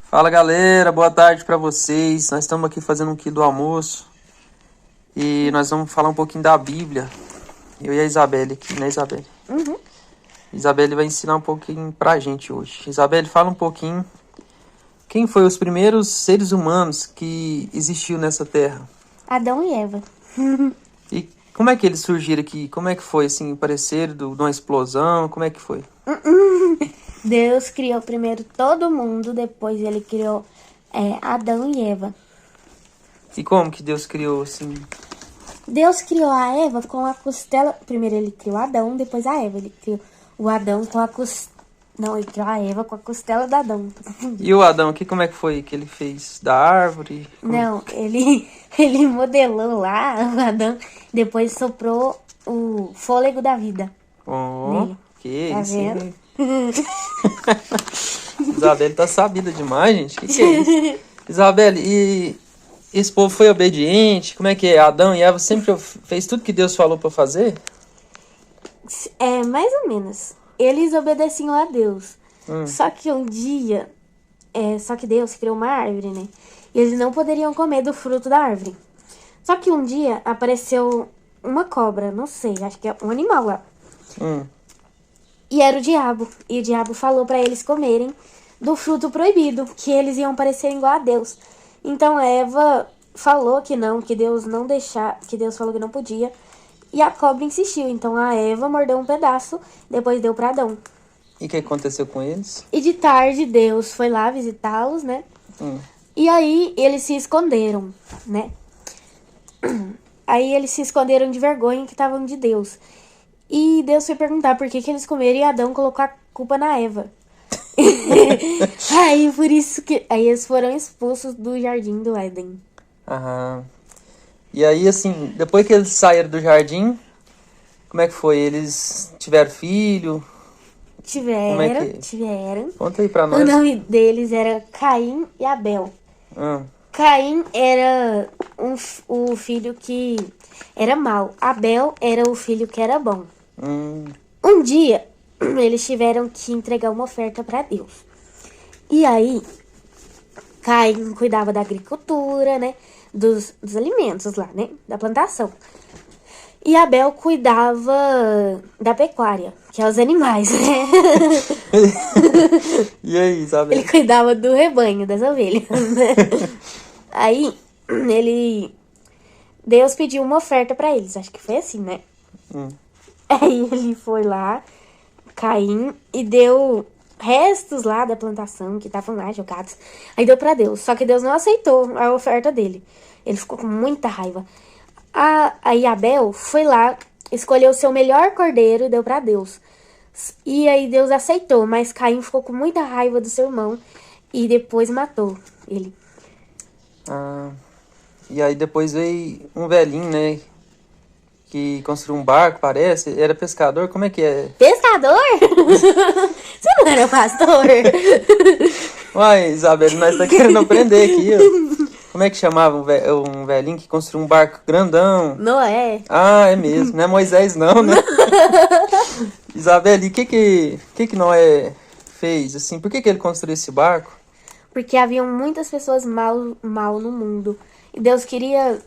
Fala galera, boa tarde pra vocês. Nós estamos aqui fazendo um quilo do almoço e nós vamos falar um pouquinho da Bíblia. Eu e a Isabelle aqui, né, Isabelle? Isabelle vai ensinar um pouquinho pra gente hoje. Isabelle, fala um pouquinho. Quem foi os primeiros seres humanos que existiu nessa terra? Adão e Eva. E como é que eles surgiram aqui? Como é que foi, assim, apareceram de uma explosão? Como é que foi? Deus criou primeiro todo mundo, depois ele criou Adão e Eva. E como que Deus criou, assim? Deus criou a Eva com a costela... Primeiro ele criou Adão, depois a Eva. Ele criou o Adão com a costela... Não, ele criou a Eva com a costela do Adão. E o Adão aqui, como é que foi que ele fez? Da árvore? Não, ele modelou lá o Adão, depois soprou o fôlego da vida. Oh, nele. que Tá isso, vendo? hein? Isabelle tá sabida demais, gente. Que é isso? Isabelle, e esse povo foi obediente? Como é que é? Adão e Eva sempre fez tudo que Deus falou pra fazer? É, mais ou menos. Eles obedeciam a Deus. Hum. Só que um dia... só que Deus criou uma árvore, né? E eles não poderiam comer do fruto da árvore. Só que um dia apareceu uma cobra, não sei, acho que é um animal lá. Hum. E era o diabo. E o diabo falou pra eles comerem do fruto proibido, que eles iam parecer igual a Deus. Então Eva falou que não, que Deus não deixar, que Deus falou que não podia. E a cobra insistiu. Então a Eva mordeu um pedaço, depois deu pra Adão. E o que aconteceu com eles? E de tarde Deus foi lá visitá-los, né? Hum. E aí eles se esconderam, né? Aí eles se esconderam de vergonha que estavam de Deus. E Deus foi perguntar por que eles comeram e Adão colocou a culpa na Eva. Aí por isso que... Aí eles foram expulsos do jardim do Éden. Aham. E aí, assim, depois que eles saíram do jardim, como é que foi? Eles tiveram filho? Como é que... Tiveram. Conta aí pra O nós. nome deles era Caim e Abel. Hum. Caim era o filho que era mau. Abel era o filho que era bom. Um dia, eles tiveram que entregar uma oferta para Deus. E aí, Caim cuidava da agricultura, né? Dos alimentos lá, né? Da plantação. E Abel cuidava da pecuária, que é os animais, né? E aí, Isabelle? Ele cuidava do rebanho, das ovelhas, né? Aí, Deus pediu uma oferta pra eles, acho que foi assim, né? Aí ele foi lá, Caim, e deu restos lá da plantação que estavam lá jogados. Aí deu pra Deus, só que Deus não aceitou a oferta dele. Ele ficou com muita raiva. Aí Abel foi lá, escolheu o seu melhor cordeiro e deu pra Deus. E aí Deus aceitou, mas Caim ficou com muita raiva do seu irmão e depois matou ele. Ah, e aí depois veio um velhinho, né? Que construiu um barco, parece. Era pescador, como é que é? Pescador? Você não era pastor? Uai, Isabelle, nós tá querendo aprender aqui, ó. Como é que chamava um velhinho que construiu um barco grandão? Noé. Ah, é mesmo. Não é Moisés não, né? Isabelle, e o que Noé fez, assim? Por que ele construiu esse barco? Porque haviam muitas pessoas mal no mundo. E Deus queria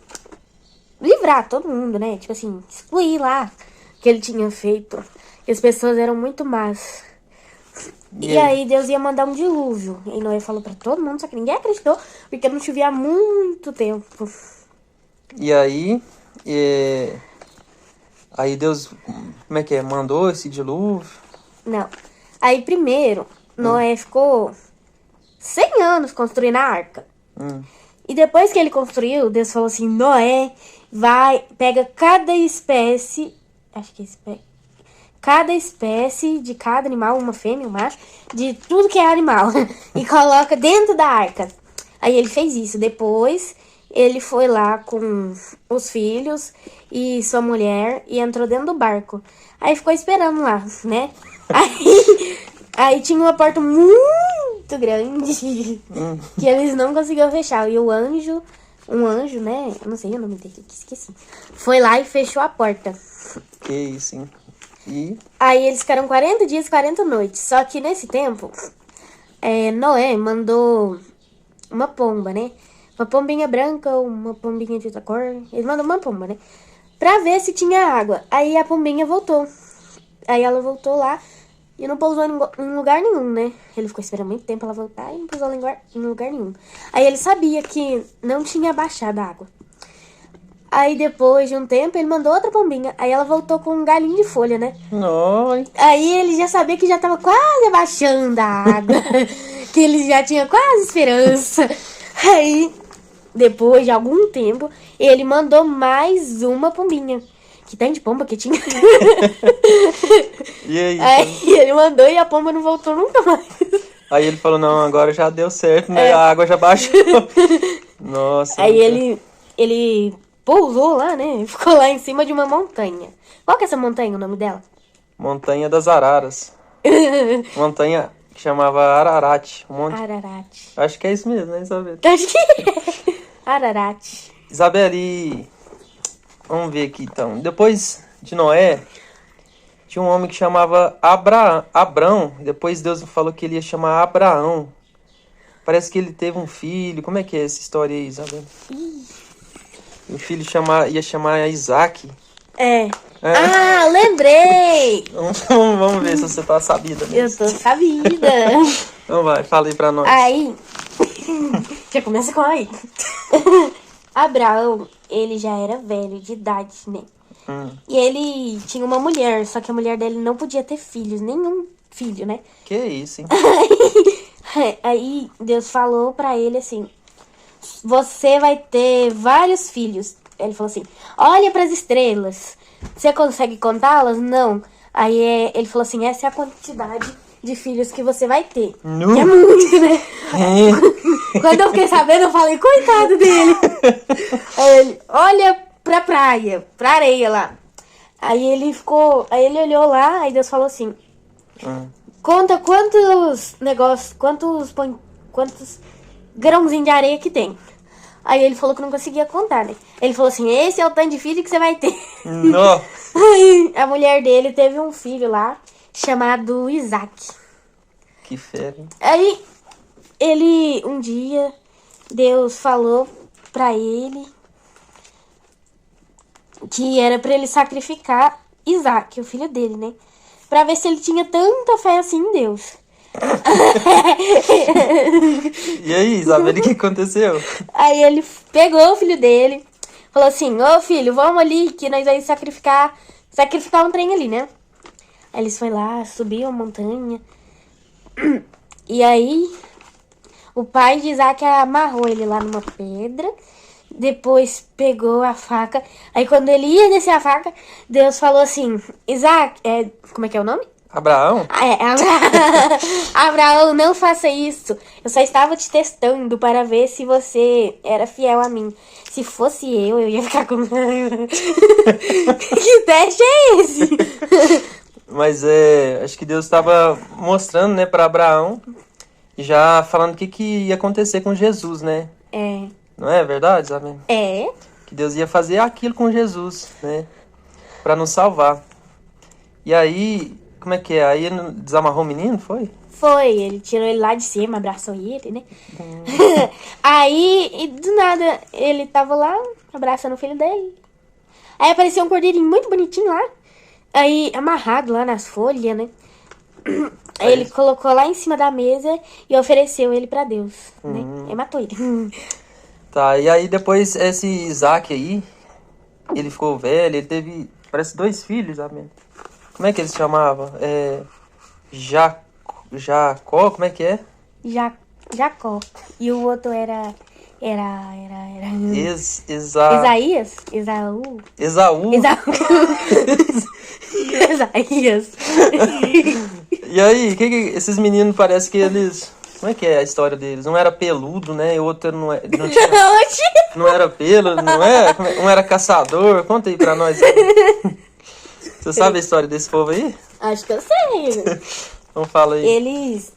livrar todo mundo, né? Tipo assim, excluir lá o que ele tinha feito. E as pessoas eram muito más. E aí Deus ia mandar um dilúvio. E Noé falou pra todo mundo, só que ninguém acreditou, porque não chovia há muito tempo. E aí, aí Deus, como é que é? Mandou esse dilúvio? Não. Aí primeiro, Noé ficou 100 anos construindo a arca. E depois que ele construiu, Deus falou assim, Noé, pega cada espécie, cada espécie de cada animal, uma fêmea, um macho, de tudo que é animal, e coloca dentro da arca. Aí ele fez isso. Depois ele foi lá com os filhos e sua mulher e entrou dentro do barco. Aí ficou esperando lá, né? Aí tinha uma porta muito grande que eles não conseguiam fechar. E um anjo, né? Eu não sei o nome dele, esqueci. Foi lá e fechou a porta. Que isso, hein? E Aí eles ficaram 40 dias e 40 noites. Só que nesse tempo, Noé mandou uma pomba, né? Uma pombinha branca, uma pombinha de outra cor. Ele mandou uma pomba, né? Pra ver se tinha água. Aí a pombinha voltou. Aí ela voltou lá e não pousou em lugar nenhum, né? Ele ficou esperando muito tempo ela voltar e não pousou em lugar nenhum. Aí ele sabia que não tinha baixado a água. Aí depois de um tempo ele mandou outra pombinha. Aí ela voltou com um galinho de folha, né? Nossa. Aí ele já sabia que já tava quase abaixando a água. Que ele já tinha quase esperança. Aí, depois de algum tempo, ele mandou mais uma pombinha. Que tanto de pomba que tinha. E aí? Aí ele mandou e a pomba não voltou nunca mais. Aí ele falou, não, agora já deu certo, né? A água já baixou. Nossa. Aí ele pousou lá, né? Ficou lá em cima de uma montanha. Qual que é essa montanha, o nome dela? Montanha das Araras. Montanha que chamava Ararat. Ararat. Acho que é isso mesmo, né, Isabel? Acho que é. Ararat. Isabel, e vamos ver aqui então. Depois de Noé, tinha um homem que chamava Abrão. Depois Deus falou que ele ia chamar Abraão. Parece que ele teve um filho. Como é que é essa história aí, Isabel? O filho ia chamar Isaac. Ah, lembrei! Vamos ver se você tá sabida. Eu tô sabida. Então vai, fala aí pra nós. Aí, já começa com aí. Abraão, ele já era velho de idade, né? E ele tinha uma mulher, só que a mulher dele não podia ter filhos, nenhum filho, né? Que isso, hein? Aí Deus falou pra ele assim: você vai ter vários filhos. Ele falou assim: olha pras estrelas. Você consegue contá-las? Não. Aí ele falou assim: essa é a quantidade de filhos que você vai ter. Que é muito, né? Quando eu fiquei sabendo, eu falei: coitado dele. Aí ele: olha pra praia, pra areia lá. Aí ele olhou lá, aí Deus falou assim: conta quantos grãozinhos de areia que tem. Aí ele falou que não conseguia contar, né? Ele falou assim: esse é o tanto de filho que você vai ter. Não. Aí a mulher dele teve um filho lá, chamado Isaac. Que fera, hein? Aí um dia, Deus falou pra ele que era pra ele sacrificar Isaac, o filho dele, né? Pra ver se ele tinha tanta fé assim em Deus. E aí, Isabel, o que aconteceu? Aí ele pegou o filho dele, falou assim: ô filho, vamos ali que nós vamos sacrificar um trem ali, né? Aí eles foram lá, subiu a montanha. E aí o pai de Isaac amarrou ele lá numa pedra. Depois pegou a faca. Aí quando ele ia descer a faca, Deus falou assim: Isaac, como é que é o nome? Abraão? Abraão, não faça isso. Eu só estava te testando para ver se você era fiel a mim. Se fosse eu ia ficar com... Que teste é esse? Mas acho que Deus estava mostrando, né, para Abraão, já falando o que ia acontecer com Jesus, né? Não é verdade, Isabel? Que Deus ia fazer aquilo com Jesus, né? Para nos salvar. E aí, como é que é? Aí ele desamarrou o menino, foi? Foi, ele tirou ele lá de cima, abraçou ele, né? Aí, do nada, ele tava lá, abraçando o filho dele. Aí apareceu um cordeirinho muito bonitinho lá. Aí, amarrado lá nas folhas, né? Aí ele colocou lá em cima da mesa e ofereceu ele pra Deus, né? Aí matou ele. Tá, e aí depois esse Isaac aí, ele ficou velho, ele teve, parece 2 filhos, amém. Como é que ele se chamava? Jacó, como é que é? Jacó. E o outro era Isaías. Isaías. E aí, esses meninos parece que eles... Como é que é a história deles? Um era peludo, né? E o outro não era pelo, não é? Um era caçador. Conta aí pra nós. Você sabe a história desse povo aí? Acho que eu sei. Então fala aí. Eles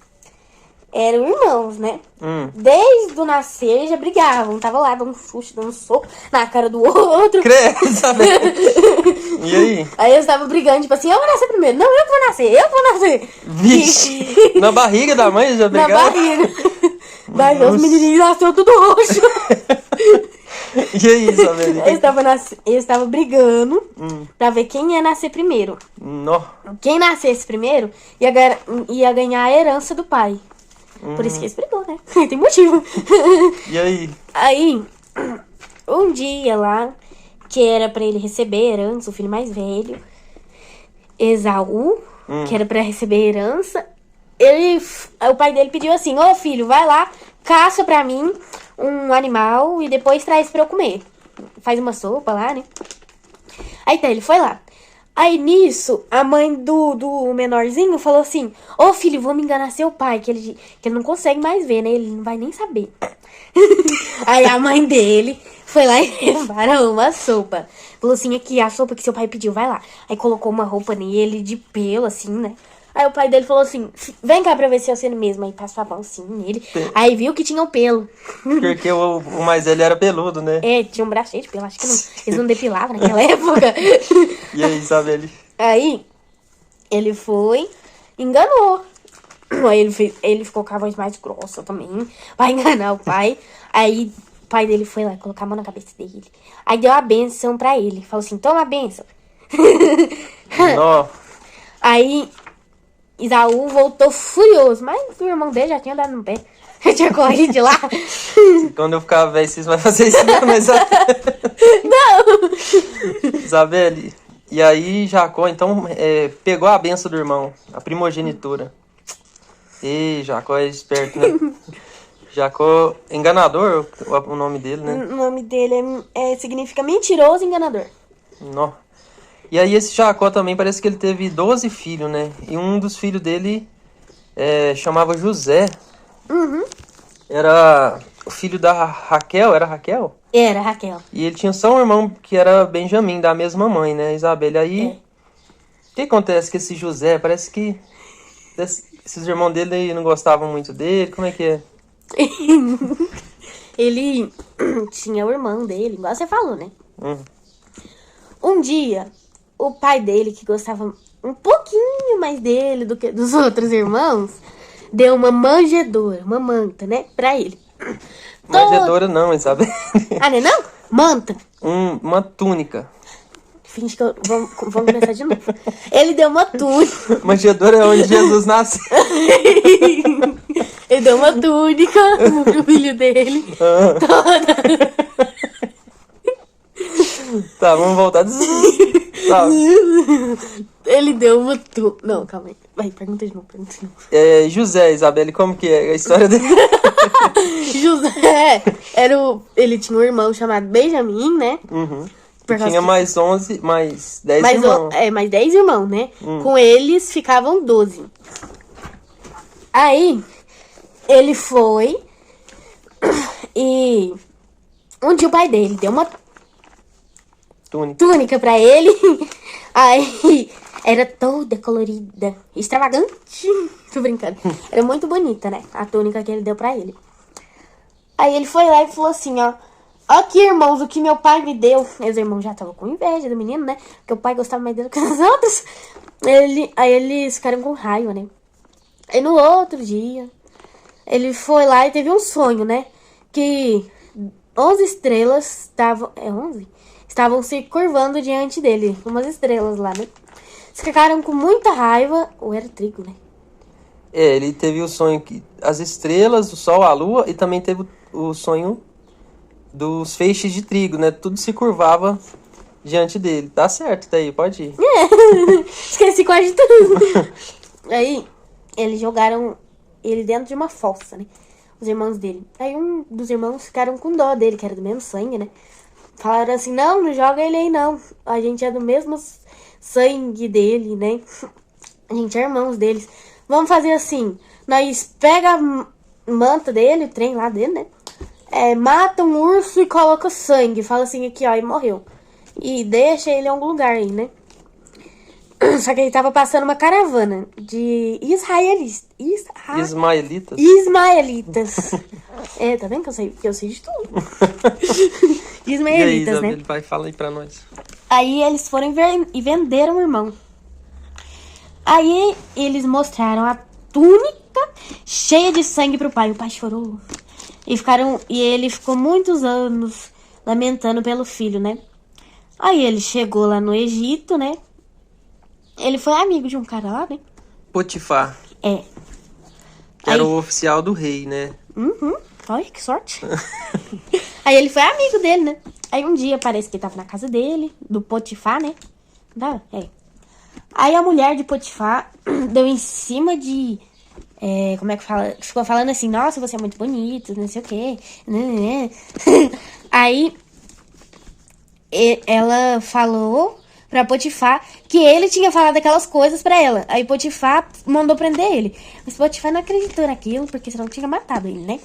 eram irmãos, né? Hum. Desde o nascer já brigavam. Tava lá, dando chute, dando soco na cara do outro. Credo, Isabelle. E aí? Aí eles estavam brigando, tipo assim, eu vou nascer primeiro. Não, eu que vou nascer, eu que vou nascer. Vixe, na barriga da mãe já Na brigaram? barriga. Daí os menininhos nasceu tudo roxo. E aí, Isabelle? Eles estavam brigando pra ver quem ia nascer primeiro. Nó. Quem nascesse primeiro ia ganhar a herança do pai. Por isso que eles brigou, né? Tem motivo. E aí? Aí, um dia lá, que era pra ele receber herança, o filho mais velho, Esaú, que era pra receber herança, o pai dele pediu assim, ô filho, vai lá, caça pra mim um animal e depois traz pra eu comer. Faz uma sopa lá, né? Aí tá, ele foi lá. Aí nisso, a mãe do menorzinho falou assim, ô filho, vou me enganar seu pai, que ele não consegue mais ver, né? Ele não vai nem saber. Aí a mãe dele foi lá e preparou uma sopa. Falou assim, aqui, a sopa que seu pai pediu, vai lá. Aí colocou uma roupa nele de pelo, assim, né? Aí o pai dele falou assim, vem cá pra ver se é você mesmo. Aí passou a mão assim nele. Aí viu que tinha o pelo. Porque o mais velho era peludo, né? É, tinha um braço cheio de pelo. Acho que eles não depilavam naquela época. E aí, Isabelle? Aí, ele foi, enganou. Aí ele ficou com a voz mais grossa também, pra enganar o pai. Aí, o pai dele foi lá colocar a mão na cabeça dele. Aí deu a bênção pra ele. Falou assim, toma a bênção. Nó. Aí, Isaú voltou furioso. Mas o irmão dele já tinha dado no pé. Já tinha corrido de lá. Quando eu ficar velho, vocês vão fazer isso mesmo, Isabelle? Não! Isabelle, e aí Jacó, então, pegou a benção do irmão, a primogenitura. E Jacó é esperto, né? Jacó, enganador, o nome dele, né? O nome dele significa mentiroso e enganador. Nó. E aí esse Jacó também parece que ele teve 12 filhos, né? E um dos filhos dele chamava José. Era o filho da Raquel, era Raquel? Era, Raquel. E ele tinha só um irmão que era Benjamim, da mesma mãe, né, Isabelle? Aí, o que acontece com esse José? Parece que esses irmãos dele não gostavam muito dele, como é que é? Ele tinha o irmão dele, igual você falou, né? Um dia, o pai dele, que gostava um pouquinho mais dele do que dos outros irmãos, deu uma manjedoura, uma manta, né, pra ele. Manjedoura não, Isabelle. Ah, não é não? Manta. Uma túnica. Finge que vamos começar de novo. Ele deu uma túnica. Manjedoura é onde Jesus nasceu. Ele deu uma túnica pro filho dele. Toda. Tá, vamos voltar. Tá. Ele deu uma túnica. Não, calma aí. Vai, pergunta de novo. José, Isabelle, como que é a história dele? José ele tinha um irmão chamado Benjamim, né? Tinha mais 11, mais 10 irmãos. Mais 10 irmãos, né? Com eles ficavam 12. Aí, ele foi e um dia o pai dele deu uma túnica pra ele. Aí, era toda colorida, extravagante. Tô brincando. Era muito bonita, né? A túnica que ele deu pra ele. Aí ele foi lá e falou assim, ó. Aqui, irmãos, o que meu pai me deu. Os irmãos já estavam com inveja do menino, né? Porque o pai gostava mais dele que as outras. Aí eles ficaram com raiva, né? Aí no outro dia, ele foi lá e teve um sonho, né? Que 11 estrelas estavam... 11? Estavam se curvando diante dele. Umas estrelas lá, né? Eles ficaram com muita raiva. Ou era trigo, né? Ele teve o sonho que as estrelas, o sol, a lua, e também teve o sonho dos feixes de trigo, né? Tudo se curvava diante dele. Tá certo, daí, pode ir. Esqueci quase tudo. Aí, eles jogaram ele dentro de uma fossa, né? Os irmãos dele. Aí um dos irmãos ficaram com dó dele, que era do mesmo sangue, né? Falaram assim, não joga ele aí não. A gente é do mesmo sangue dele, né? A gente é irmãos deles. Vamos fazer assim, nós pega a manta dele, o trem lá dele, né? Mata um urso e coloca sangue. Fala assim aqui, ó, e morreu. E deixa ele em algum lugar aí, né? Só que aí tava passando uma caravana de israelitas. Ismaelitas. Ismaelitas. Tá vendo que eu sei de tudo. E aí, Ismaelitas, né? Isabelle, vai, fala aí pra nós. Aí eles foram e venderam o irmão. Aí eles mostraram a túnica cheia de sangue pro pai. O pai chorou. E ele ficou muitos anos lamentando pelo filho, né? Aí ele chegou lá no Egito, né? Ele foi amigo de um cara lá, né? Potifar, É. que era o oficial do rei, né? Uhum. Olha que sorte. Aí ele foi amigo dele, né? Aí um dia parece que ele tava na casa dele, do Potifar, né? Aí a mulher de Potifar deu em cima de... como é que fala? Ficou falando assim, nossa, você é muito bonito, não sei o quê. Aí ela falou pra Potifar que ele tinha falado aquelas coisas pra ela. Aí Potifar mandou prender ele. Mas Potifar não acreditou naquilo, porque senão tinha matado ele, né?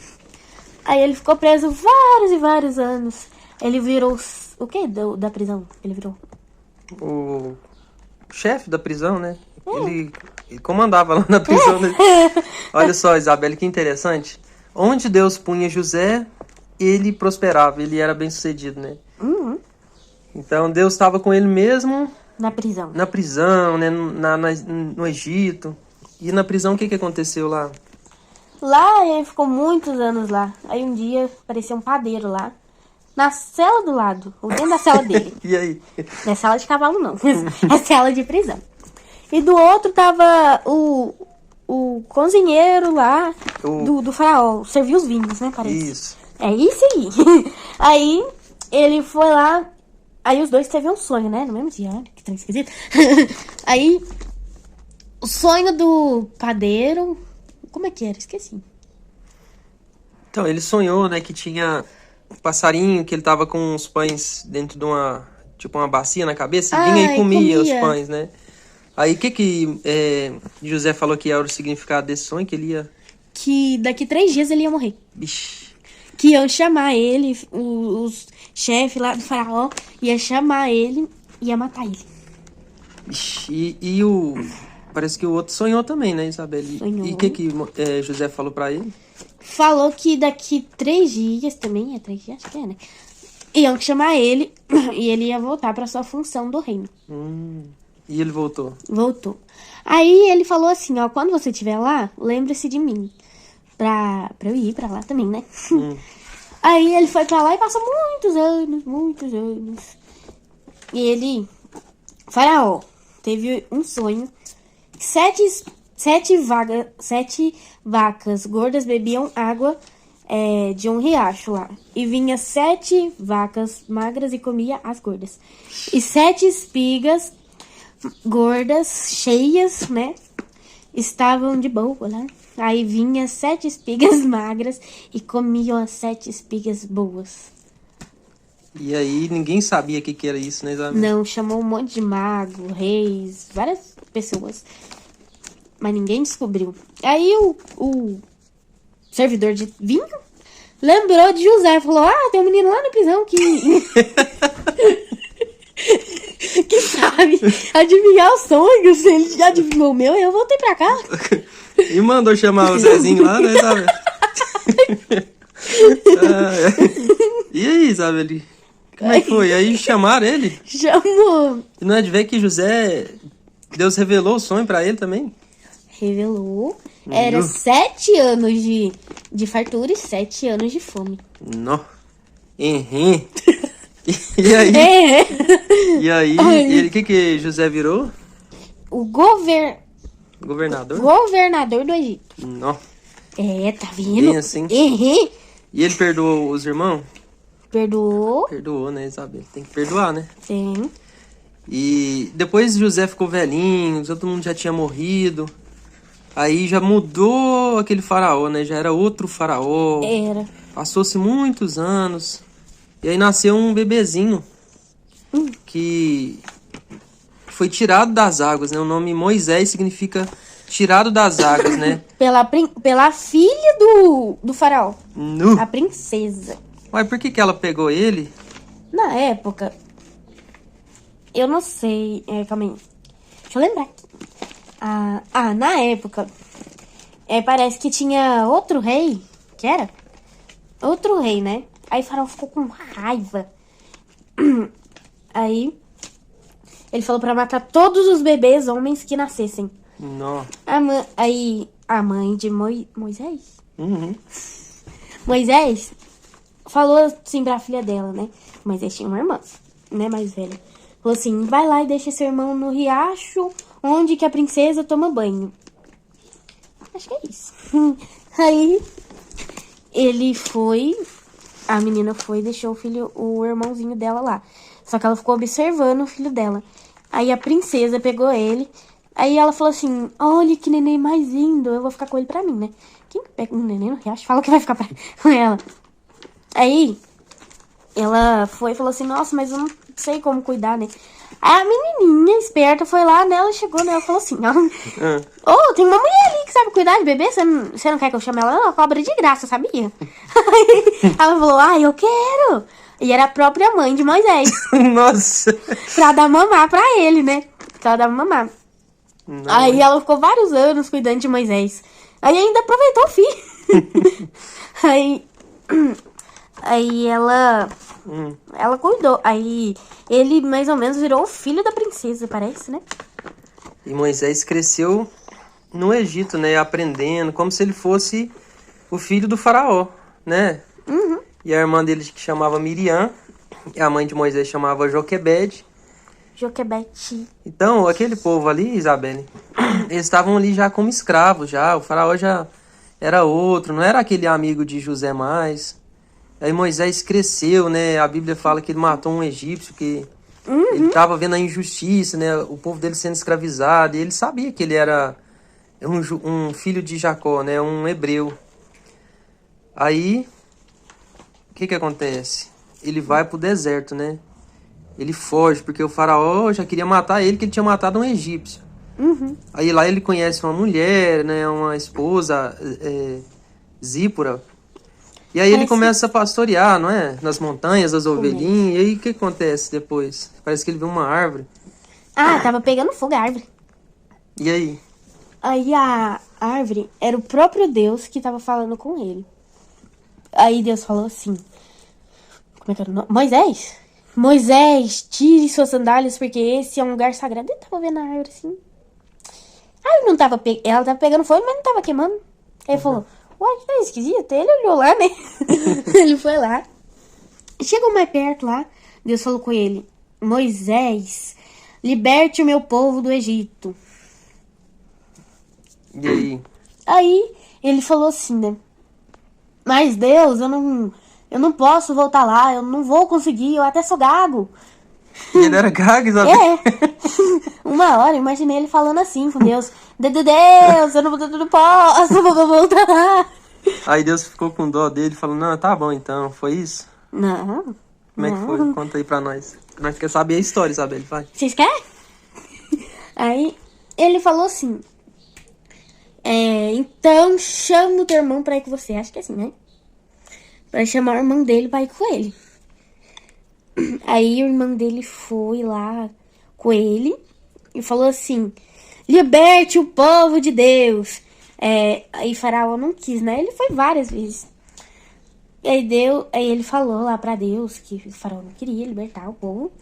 Aí ele ficou preso vários e vários anos. Ele virou... O que da prisão? Ele virou... O chefe da prisão, né? Ele comandava lá na prisão, né? Olha só, Isabelle, que interessante. Onde Deus punha José, ele prosperava, ele era bem sucedido, né? Uhum. Então Deus estava com ele mesmo Na prisão. na prisão, né? No Egito. E na prisão o que aconteceu lá? Lá ele ficou muitos anos lá. Aí um dia apareceu um padeiro lá. Na cela do lado. Ou dentro da cela dele. E aí? Não é cela de cavalo, não. É cela de prisão. E do outro tava o cozinheiro lá do faraó. Serviu os vinhos, né? Parece. Isso. É isso aí. Aí ele foi lá. Aí os dois teve um sonho, né? No mesmo dia. Olha que trem esquisito. Aí o sonho do padeiro... Como é que era? Esqueci. Então, ele sonhou, né, que tinha um passarinho, que ele tava com os pães dentro de uma bacia na cabeça, e vinha e comia os pães, né? Aí, o que José falou que era o significado desse sonho, que ele ia... Que daqui 3 dias ele ia morrer. Bicho. Que iam chamar ele, os chefes lá do faraó, ia chamar ele e ia matar ele. Bicho. Parece que o outro sonhou também, né, Isabelle? Sonhou. E o que José falou pra ele? Falou que daqui 3 dias, também é 3 dias, acho que é, né? Iam chamar ele e ele ia voltar pra sua função do reino. E ele voltou. Voltou. Aí ele falou assim, ó, quando você estiver lá, lembre-se de mim. Pra eu ir pra lá também, né? Aí ele foi pra lá e passou muitos anos. E ele, faraó, teve um sonho. 7 vacas gordas bebiam água de um riacho lá. E vinha 7 vacas magras e comia as gordas. E 7 espigas gordas, cheias, né? Estavam de boa lá. Aí vinha 7 espigas magras e comiam as 7 espigas boas. E aí ninguém sabia o que era isso, né, Isabelle? Não, chamou um monte de mago, reis, várias pessoas. Mas ninguém descobriu. Aí o servidor de vinho lembrou de José. Falou, tem um menino lá na prisão que... que sabe adivinhar os sonhos. Se ele já adivinhou o meu, eu voltei pra cá. E mandou chamar o Zezinho lá, né, Isabelle? E aí, Isabelle? Como é que foi? Aí chamaram ele? Chamou. E não é de ver que Deus revelou o sonho pra ele também? Revelou. Era 7 anos de fartura e 7 anos de fome. Não. E aí? E aí? O que José virou? O Governador? governador do Egito. Não. Tá vendo? Bem assim. E ele perdoou os irmãos? Perdoou. Perdoou, né, Isabelle? Tem que perdoar, né? Sim. E depois José ficou velhinho, todo mundo já tinha morrido. Aí já mudou aquele faraó, né? Já era outro faraó. Era. Passou-se muitos anos. E aí nasceu um bebezinho que foi tirado das águas, né? O nome Moisés significa tirado das águas, né? Pela filha do faraó. A princesa. Mas por que ela pegou ele? Na época, eu não sei, calma aí. Deixa eu lembrar. Na época, parece que tinha outro rei, que era? Outro rei, né? Aí Faraó ficou com raiva. Aí, ele falou pra matar todos os bebês homens que nascessem. Não. Aí, a mãe de Moisés? Uhum. Moisés falou assim pra filha dela, né? Moisés tinha uma irmã, né, mais velha. Falou assim, vai lá e deixa seu irmão no riacho onde que a princesa toma banho. Acho que é isso. Aí, ele foi, a menina foi e deixou o irmãozinho dela lá. Só que ela ficou observando o filho dela. Aí a princesa pegou ele. Aí ela falou assim, olha que neném mais lindo, eu vou ficar com ele pra mim, né? Quem pega um neném no riacho fala que vai ficar com ela. Aí, ela foi e falou assim, nossa, mas eu não sei como cuidar, né? Aí a menininha esperta foi lá nela, chegou nela e falou assim, ó, tem uma mulher ali que sabe cuidar de bebê, você não quer que eu chame ela? Ela cobra de graça, sabia? Aí ela falou, eu quero. E era a própria mãe de Moisés. Nossa. Pra dar mamar pra ele, né? Pra dar mamar. Não. Aí ela ficou vários anos cuidando de Moisés. Aí ainda aproveitou o filho. Aí ela cuidou. Aí ele mais ou menos virou o filho da princesa, parece, né? E Moisés cresceu no Egito, né? Aprendendo, como se ele fosse o filho do faraó, né? Uhum. E a irmã dele que chamava Miriam, e a mãe de Moisés chamava Joquebede. Joquebede. Então, aquele povo ali, Isabelle, eles estavam ali já como escravos, já. O faraó já era outro, não era aquele amigo de José mais. Aí Moisés cresceu, né? A Bíblia fala que ele matou um egípcio, que ele estava vendo a injustiça, né? O povo dele sendo escravizado. E ele sabia que ele era um filho de Jacó, né? Um hebreu. Aí, o que acontece? Ele vai pro deserto, né? Ele foge, porque o faraó já queria matar ele, que ele tinha matado um egípcio. Uhum. Aí lá ele conhece uma mulher, né? Uma esposa, Zípora. E aí ele começa a pastorear, não é? Nas montanhas, as ovelhinhas. E aí o que acontece depois? Parece que ele vê uma árvore. Tava pegando fogo a árvore. E aí? Aí a árvore era o próprio Deus que tava falando com ele. Aí Deus falou assim, como é que era o nome? Moisés, tire suas sandálias porque esse é um lugar sagrado. Ele tava vendo a árvore assim. Aí não tava ela tava pegando fogo, mas não tava queimando. Aí ele falou, uai, que tá esquisito. Ele olhou lá, né? Ele foi lá. Chegou mais perto lá. Deus falou com ele, Moisés, liberte o meu povo do Egito. E aí? Aí ele falou assim, né? Mas Deus, eu não posso voltar lá, eu não vou conseguir, eu até sou gago. E ele era gago, Isabel? Uma hora, eu imaginei ele falando assim com Deus. Deus, eu não posso, eu vou voltar lá. Aí Deus ficou com dó dele, falou, não, tá bom então, foi isso? Não. Como é que foi? Conta aí pra nós. Nós queremos saber a história, Isabel, vai. Vocês querem? Aí ele falou assim, então chama o teu irmão pra ir com você. Acho que é assim, né? Pra chamar o irmão dele pra ir com ele. Aí o irmão dele foi lá com ele e falou assim, liberte o povo de Deus. Aí Faraó não quis, né? Ele foi várias vezes. E aí ele falou lá pra Deus que o Faraó não queria libertar o povo.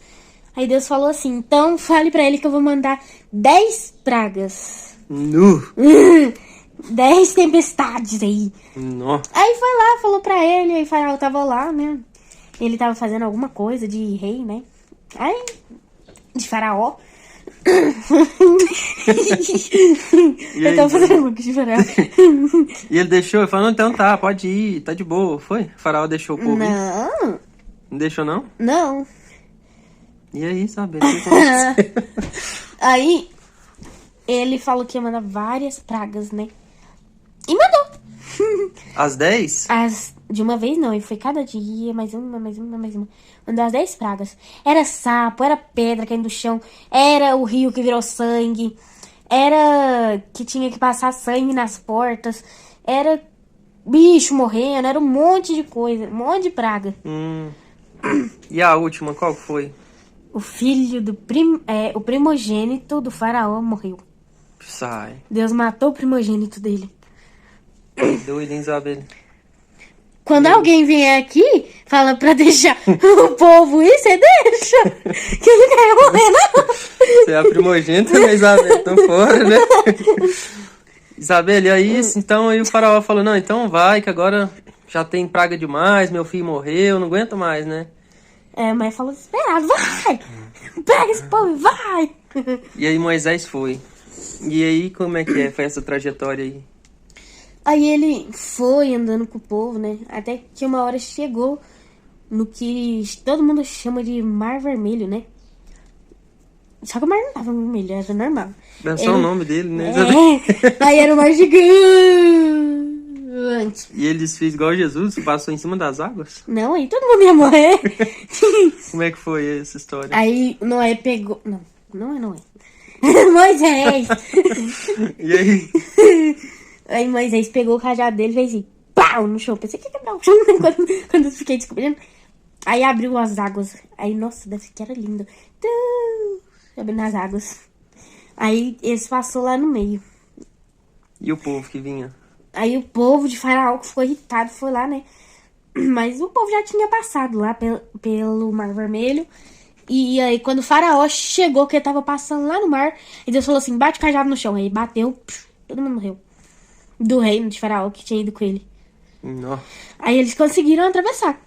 Aí Deus falou assim, então fale pra ele que eu vou mandar 10 pragas. 10 tempestades aí. Aí foi lá, falou pra ele, aí Faraó tava lá, né? Ele tava fazendo alguma coisa de rei, né? Aí, de Faraó. Ele tava fazendo alguma coisa de Faraó. E ele deixou, ele falou, então tá, pode ir, tá de boa, foi? O faraó deixou o povo ir? Não. Não deixou não? Não. E aí, sabe? O que aconteceu? Aí, ele falou que ia mandar várias pragas, né? E mandou. Às 10? De uma vez não, e foi cada dia, mais uma. Mandou as 10 pragas. Era sapo, era pedra caindo do chão, era o rio que virou sangue, era que tinha que passar sangue nas portas, era bicho morrendo, era um monte de coisa, um monte de praga. E a última, qual foi? o filho o primogênito do faraó morreu. Sai. Deus matou o primogênito dele. Doido, hein, Isabelle? Quando alguém vier aqui, fala pra deixar o povo ir, você deixa. Que eu não quero morrer, não. Você é a primogênita, né, Isabelle? Tô fora, né? Isabelle, e aí, então aí o faraó falou, não, então vai, que agora já tem praga demais, meu filho morreu, não aguento mais, né? Mas falou desesperado, vai! Pega esse povo e vai! E aí Moisés foi. E aí, como é que foi essa trajetória aí? Aí ele foi andando com o povo, né? Até que uma hora chegou no que todo mundo chama de Mar Vermelho, né? Só que o mar não tava vermelho, era normal. É só o nome dele, né? Aí era o mar gigante. E eles fez igual Jesus, passou em cima das águas? Não, aí todo mundo ia morrer. Como é que foi essa história? Aí Noé pegou... Não é Noé. Moisés. E aí? Aí Moisés pegou o cajado dele e fez assim, pau, no chão. Pensei que ia quebrar o chão quando eu fiquei descobrindo. Aí abriu as águas. Aí, nossa, deve que era lindo. Abrindo as águas. Aí eles passou lá no meio. E o povo que vinha? Aí o povo de Faraó que ficou irritado foi lá, né? Mas o povo já tinha passado lá pelo Mar Vermelho. E aí quando o Faraó chegou, que ele tava passando lá no mar, e Deus falou assim, bate o cajado no chão. Aí bateu, todo mundo morreu. Do reino de Faraó que tinha ido com ele. Não. Aí eles conseguiram atravessar.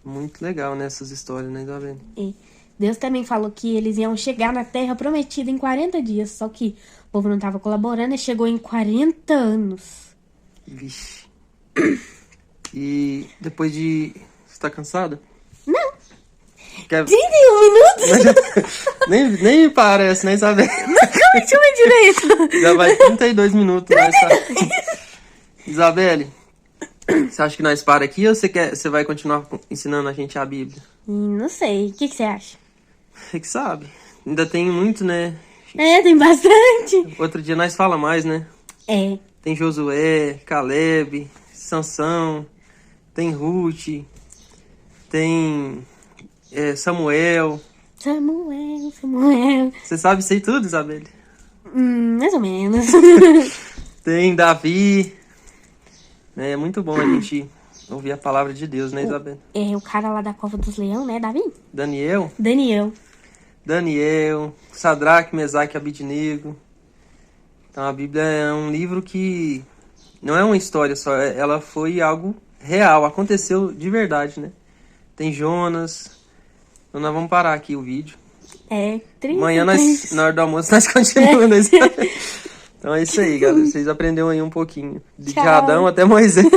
Muito legal nessas histórias, né, Isabelle? E Deus também falou que eles iam chegar na Terra Prometida em 40 dias. Só que o povo não tava colaborando e chegou em 40 anos. Vixe. E depois de... Você tá cansada? Não. Quer... 31 minutos? nem me parece, né, Isabelle? Não, deixa eu ver direito. Já vai 32 minutos, né? Isabelle, você acha que nós para aqui ou você vai continuar ensinando a gente a Bíblia? Não sei. O que você acha? Você que sabe. Ainda tem muito, né? Tem bastante. Outro dia nós fala mais, né? Tem Josué, Caleb, Sansão, tem Ruth, tem Samuel. Samuel. Você sabe isso aí tudo, Isabelle? Mais ou menos. Tem Davi. É muito bom a gente ouvir a palavra de Deus, né, Isabelle? O cara lá da Cova dos Leão, né, Davi? Daniel, Sadraque, Mesaque e Abidnego. Então a Bíblia é um livro que não é uma história só, ela foi algo real, aconteceu de verdade, né? Tem Jonas. Então nós vamos parar aqui o vídeo. 30. Amanhã, na hora do almoço, nós continuamos. Então é isso aí, galera. Vocês aprenderam aí um pouquinho. De Adão até Moisés.